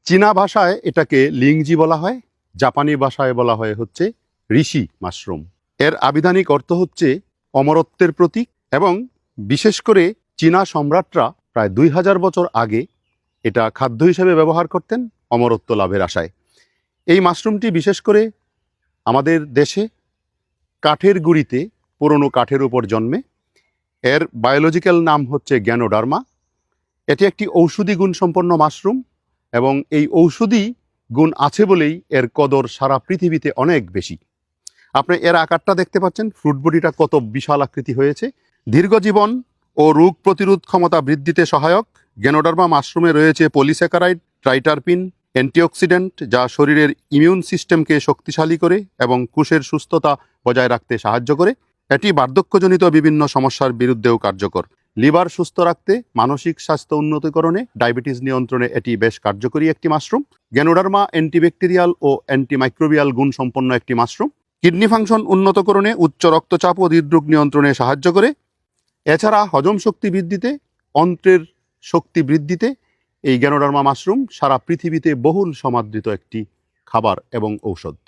চীনা ভাষায় এটাকে লিংজি বলা হয়, জাপানি ভাষায় বলা হয় হচ্ছে ঋষি মাশরুম। এর আবিধানিক অর্থ হচ্ছে অমরত্বের প্রতীক, এবং বিশেষ করে চীনা সম্রাটরা প্রায় 2000 বছর আগে এটা খাদ্য হিসেবে ব্যবহার করতেন অমরত্ব লাভের আশায়। এই মাশরুমটি বিশেষ করে আমাদের দেশে কাঠের গুঁড়িতে, পুরনো কাঠের উপর জন্মে। এর বায়োলজিক্যাল নাম হচ্ছে গ্যানোডার্মা। এটি একটি ঔষধি গুণসম্পন্ন মাশরুম, এবং এই ঔষধি গুণ আছে বলেই এর কদর সারা পৃথিবীতে অনেক বেশি। আপনি এর আকারটা দেখতে পাচ্ছেন, ফ্রুট বডিটা কত বিশাল আকৃতি হয়েছে। দীর্ঘ জীবন ও রোগ প্রতিরোধ ক্ষমতা বৃদ্ধিতে সহায়ক গ্যানোডার্মা মাশরুমে রয়েছে পলিস্যাকারাইড, ট্রাইটারপিন, অ্যান্টিঅক্সিডেন্ট, যা শরীরের ইমিউন সিস্টেমকে শক্তিশালী করে এবং কোষের সুস্থতা বজায় রাখতে সাহায্য করে। এটি বার্ধক্যজনিত বিভিন্ন সমস্যার বিরুদ্ধেও কার্যকর। লিভার সুস্থ রাখতে, মানসিক স্বাস্থ্য উন্নতিকরণে, ডায়াবেটিস নিয়ন্ত্রণে এটি বেশ কার্যকরী একটি মাশরুম। গ্যানোডার্মা অ্যান্টিব্যাকটেরিয়াল ও অ্যান্টিমাইক্রোবিয়াল গুণ সম্পন্ন একটি মাশরুম। কিডনি ফাংশন উন্নতকরণে, উচ্চ রক্তচাপ ও হৃদরোগ নিয়ন্ত্রণে সাহায্য করে। এছাড়া হজম শক্তি বৃদ্ধিতে, অন্ত্রের শক্তি বৃদ্ধিতে এই গ্যানোডার্মা মাশরুম সারা পৃথিবীতে বহুল সমাদৃত একটি খাবার এবং ঔষধ।